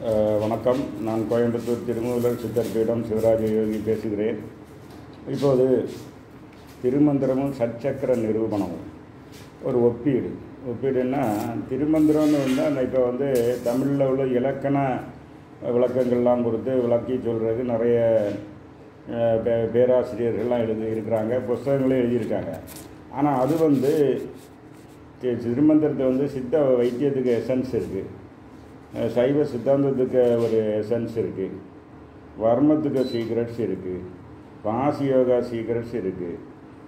வணக்கம். நான் கோயம்புத்தூர் திருமூலர் சித்தர் பீடம் சிவராஜ யோகி பேசுகிறேன். இப்போது திருமந்திரமும் சட்சக்கர நிரூபணமும் ஒரு ஒப்பீடுன்னா திருமந்திரம்னு வந்தால் இப்போ தமிழில் உள்ள இலக்கண விளக்கங்கள்லாம் கொடுத்து விளக்கி சொல்கிறது நிறைய பேராசிரியர்கள்லாம் இருக்கிறாங்க, புஸ்தகங்களே எழுதியிருக்காங்க. ஆனால் அது திருமந்திரத்தை சித்த வைத்தியத்துக்கு எசன்ஸ் இருக்குது, சைவ சித்தாந்தத்துக்கு ஒரு எசன்ஸ் இருக்குது, வர்மத்துக்கு சீக்ரெட்ஸ் இருக்குது, பாசி யோகா சீக்ரெட்ஸ் இருக்குது,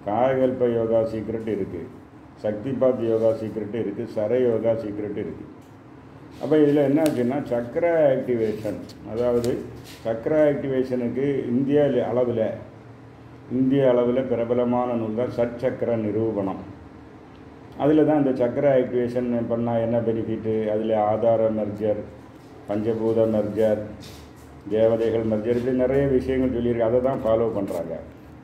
காயகல்ப யோகா சீக்ரெட் இருக்குது, சக்திபாத் யோகா சீக்ரெட் இருக்குது, சர யோகா சீக்ரெட் இருக்குது. அப்போ இதில் என்ன ஆச்சுன்னா சக்கர ஆக்டிவேஷன், அதாவது சக்கர ஆக்டிவேஷனுக்கு இந்திய அளவில் பிரபலமான நூல் தான் சட்சக்கர நிரூபணம். அதில் தான் இந்த சக்கர ஆக்டிவேஷன் பண்ணால் என்ன பெனிஃபிட்டு, அதில் ஆதார மெர்ஜர், பஞ்சபூத மெர்ஜர், தேவதைகள் மெர்ஜர், இப்படி நிறைய விஷயங்கள் சொல்லியிருக்கு. அதை தான் ஃபாலோ பண்ணுறாங்க.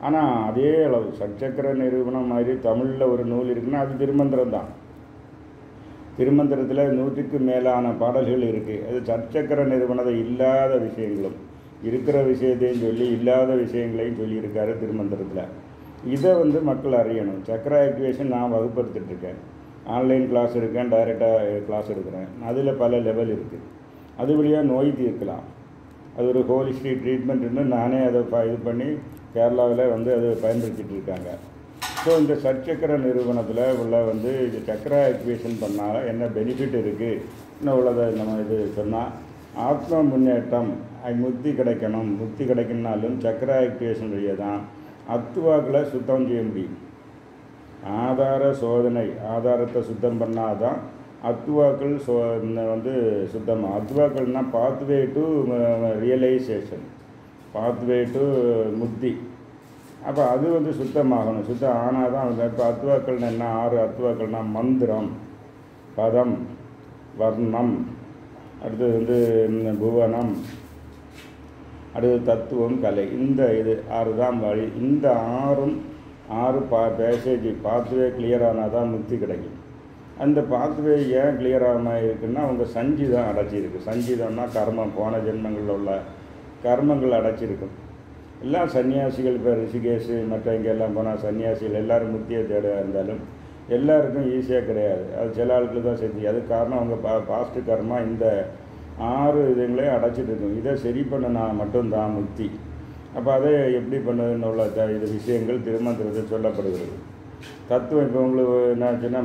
ஆனால் அதே அளவு சட்சக்கர நிரூபணம் மாதிரி தமிழில் ஒரு நூல் இருக்குன்னா அது திருமந்திரம் தான். திருமந்திரத்தில் 100க்கு மேலான பாடல்கள் இருக்குது. அது சட்சக்கர நிரூபணத்தை இல்லாத விஷயங்களும் இருக்கிற விஷயத்தையும் சொல்லி இல்லாத விஷயங்களையும் சொல்லியிருக்காரு திருமந்திரத்தில். இதை மக்கள் அறியணும். சக்கர ஆக்டிவேஷன் நான் வகுப்படுத்திட்டுருக்கேன், ஆன்லைன் கிளாஸ் இருக்கேன், டைரெக்டாக கிளாஸ் எடுக்கிறேன். அதில் பல லெவல் இருக்குது. அது வழியாக நோய் தீர்க்கலாம். அது ஒரு ஹோலிஸ்டிக் ட்ரீட்மெண்ட்னு நானே அதை இது பண்ணி கேரளாவில் அதை பயன்படுத்திகிட்டு இருக்காங்க. ஸோ இந்த சட்சக்கர நிறுவனத்தில் உள்ள இது சக்கர ஆக்டிவேஷன் பண்ணால் என்ன பெனிஃபிட் இருக்குது இன்னும் உள்ளதை நம்ம இது சொன்னால், ஆத்ம முன்னேற்றம், முக்தி கிடைக்கணும். முக்தி கிடைக்கணுனாலும் சக்கர ஆக்டிவேஷன் வழியாக தான் அத்துவாக்களை சுத்தம் செய்ய முடியும். ஆதார சோதனை, ஆதாரத்தை சுத்தம் பண்ணால் தான் அத்துவாக்கள் சுத்தமாக. அத்துவாக்கள்னால் pathway to realization, pathway to mukti. அப்போ அது சுத்தமாகணும். சுத்தம் ஆனால் தான் இப்போ அத்துவாக்கள்னா என்ன, 6 அத்துவாக்கள்னால் மந்திரம், பதம், வர்ணம், அடுத்தது புவனம், அடுத்து தத்துவம், கலை. இந்த 6 தான் வழி. இந்த 6 பேசேஜ் பாத்வே கிளியர் ஆனால் தான் முக்தி கிடைக்கும். அந்த பாத்வே ஏன் கிளியர் ஆகாமல் இருக்குன்னா அவங்க சஞ்சிதம் அடைச்சிருக்கு. சஞ்சிதம்னா கர்மம், போன ஜென்மங்களில் உள்ள கர்மங்கள் அடைச்சிருக்கும். எல்லாம் சன்னியாசிகள், இப்போ ரிஷிகேஷ் மற்ற இங்கெல்லாம் போனால் சன்னியாசிகள் எல்லோரும் முக்தியை தேட இருந்தாலும் எல்லாருக்கும் ஈஸியாக கிடையாது. அது சில ஆட்களுக்கு தான் சரி. அதுக்கு காரணம் அவங்க பாஸ்ட் கர்மா இந்த 6 இதுங்களையும் அடைச்சிட்டு இருக்கும். இதை சரி பண்ணினா மட்டும்தான் முக்தி. அப்போ அதை எப்படி பண்ணதுன்னு உள்ள இது விஷயங்கள் திருமந்திரத்தில் சொல்லப்படுகிறது. தத்துவம் இப்போ உங்களுக்கு என்னாச்சுன்னா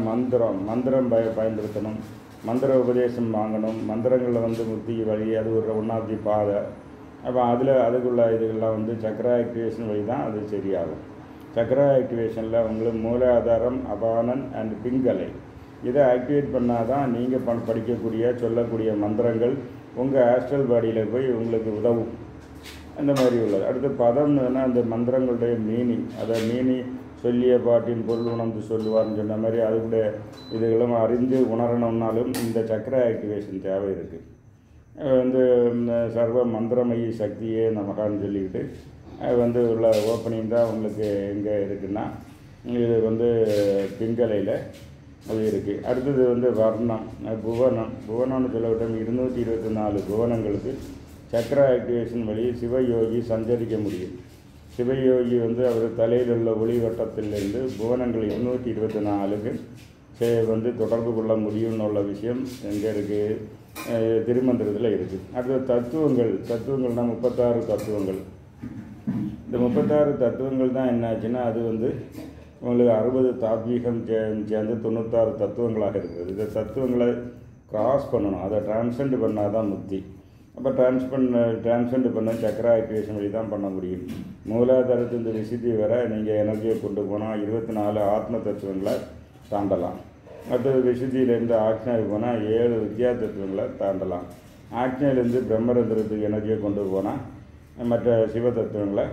மந்திரம் பயன்படுத்தணும், மந்திர உபதேசம் வாங்கணும். மந்திரங்களில் முக்தி வழி, அது ஒரு 1 பாதை. அப்போ அதுக்குள்ள இதுகள்லாம் சக்கர ஆக்டிவேஷன் வழி தான் அது சரியாகும். சக்கர ஆக்டிவேஷனில் உங்களுக்கு மூலாதாரம், அபானன் அண்ட் பிங்கலை இதை ஆக்டிவேட் பண்ணால் தான் நீங்கள் படிக்கக்கூடிய சொல்லக்கூடிய மந்திரங்கள் உங்கள் ஆஸ்ட்ரல் பாடியில் போய் உங்களுக்கு உதவும். அந்த மாதிரி உள்ளது. அடுத்து பதம்னுன்னா அந்த மந்திரங்களுடைய மீனிங், அதை சொல்லிய பாட்டின் பொருள் உணர்ந்து சொல்லுவார்னு சொன்ன மாதிரி அதுக்குடைய இதுகளும் அறிந்து உணரணும்னாலும் இந்த சக்கர ஆக்டிவேஷன் தேவை இருக்குது. சர்வ மந்திரமயி சக்தியே நமகான்னு சொல்லிக்கிட்டு உள்ள ஓப்பனிங் தான் உங்களுக்கு எங்கே இருக்குன்னா இது பிங்கலையில் அது இருக்குது. அடுத்தது வர்ணம், புவனம்னு சொல்லவிட்டோம். 224 புவனங்களுக்கு சக்கர ஆக்டிவேஷன் வழி சிவயோகி சஞ்சரிக்க முடியும். சிவயோகி அவர் தலையில் உள்ள ஒளி வட்டத்திலிருந்து புவனங்கள் 224க்கு தொடர்பு கொள்ள முடியும்னு உள்ள விஷயம் எங்கே இருக்குது, திருமந்திரத்தில் இருக்குது. அடுத்த தத்துவங்கள்னால் 36 தத்துவங்கள். இந்த 36 தத்துவங்கள் தான் என்னாச்சுன்னா அது உங்களுக்கு 60 தாத்வீகம் சேர்ந்து 96 தத்துவங்களாக இருக்குது. இந்த தத்துவங்களை கிராஸ் பண்ணணும், அதை டிரான்சென்ட் பண்ணால் தான் முக்தி. அப்போ டிரான்சென்ட் பண்ண சக்கர ஆக்டிவேஷன் வழி தான் பண்ண முடியும். மூலாதாரத்து இந்த விசித்தி வர நீங்கள் எனர்ஜியை கொண்டு போனால் 24 ஆத்ம தத்துவங்களை தாண்டலாம். அடுத்தது விசுத்தியிலேருந்து ஆக்ஞாவுக்கு போனால் 7 வித்யா தத்துவங்களை தாண்டலாம். ஆக்ஞையிலேருந்து பிரம்மரந்திரத்துக்கு எனர்ஜியை கொண்டு போனால் மற்ற சிவ தத்துவங்களை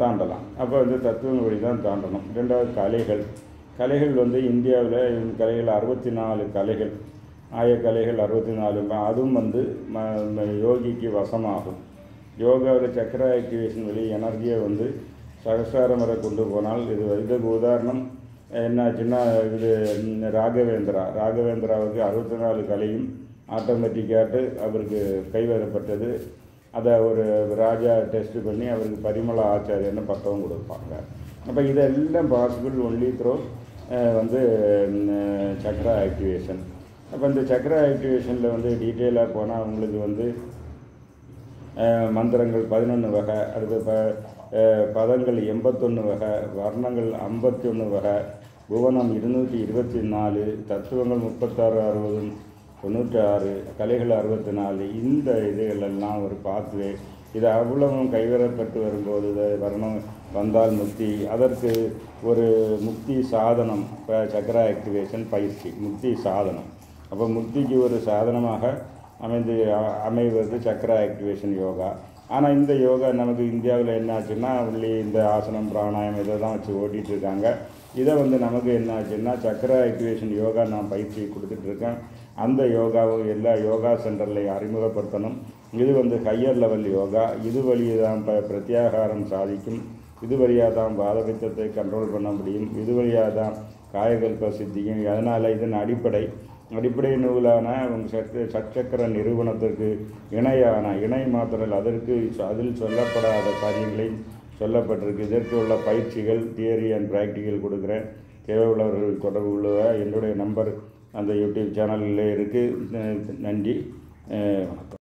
தாண்டலாம். அப்போ தத்துவங்கள் வழி தான் தாண்டணும். 2வது கலைகள் இந்தியாவில் கலைகள் 64 கலைகள், ஆயக்கலைகள் 64. அதுவும் யோகிக்கு வசமாகும். யோகாவில் சக்கர ஆக்டிவேஷன் வழி எனர்ஜியை சகசாரம் வரை கொண்டு போனால் இதுக்கு உதாரணம் என்னாச்சுன்னா இது ராகவேந்திராவுக்கு 64 கலையும் ஆட்டோமேட்டிக்காட்டு அவருக்கு கைவரப்பட்டது. அதை ஒரு ராஜா டெஸ்ட் பண்ணி அவருக்கு பரிமள ஆச்சாரியன்னு பட்டம் கொடுப்பாங்க. அப்போ இதெல்லாம் பாசிபிள் ஒன்லி த்ரோ வந்து சக்ரா ஆக்டிவேஷன். அப்போ இந்த சக்ரா ஆக்டிவேஷனில் வந்து டீட்டெயிலாக போனால் உங்களுக்கு வந்து மந்திரங்கள் 11 வகை, அடுத்து பதங்கள் 81 வகை, வர்ணங்கள் 51 வகை, புவனம் 224, தத்துவங்கள் 36, 60, 96, கலைகள் 64. இந்த இதுகளெல்லாம் ஒரு பாத்வே. இது அவ்வளவும் கைவரப்பட்டு வரும்போது வர்ணம் வந்தால் முக்தி, அதற்கு ஒரு முக்தி சாதனம். இப்போ சக்ரா ஆக்டிவேஷன் பயிற்சி முக்தி சாதனம். அப்போ முக்திக்கு ஒரு சாதனமாக அமைவது சக்ரா ஆக்டிவேஷன் யோகா. ஆனால் இந்த யோகா நமக்கு இந்தியாவில் என்ன ஆச்சுன்னா உள்ளி இந்த ஆசனம் பிராணாயம் இதை தான் வச்சு ஓட்டிகிட்ருக்காங்க. இதை வந்து நமக்கு என்ன ஆச்சுன்னா சக்ரா ஆக்டிவேஷன் யோகா நான் பயிற்சி கொடுத்துட்ருக்கேன். அந்த யோகாவும் எல்லா யோகா சென்டர்லையும் அறிமுகப்படுத்தணும். இது வந்து ஹையர் லெவல் யோகா. இது வழியே தான் பிரத்யாகாரம் சாதிக்கும். இது வழியாக தான் வாதபித்தத்தை கண்ட்ரோல் பண்ண முடியும். இது வழியாக தான் காயகல்ப சித்தியும். அதனால் இதன் அடிப்படை நூலான சட்சக்கர நிரூபணத்திற்கு இணை மாத்திரல் அதற்கு அதில் சொல்லப்படாத காரியங்களை சொல்லப்பட்டிருக்கு. இதற்கு உள்ள பயிற்சிகள் தியரி அண்ட் ப்ராக்டிக்கல் கொடுக்குறேன். தேவையுள்ளவர்கள் தொடர்பு கொள்ளுவ. என்னுடைய நம்பர் அந்த யூடியூப் சேனலில் இருக்குது. நன்றி, வணக்கம்.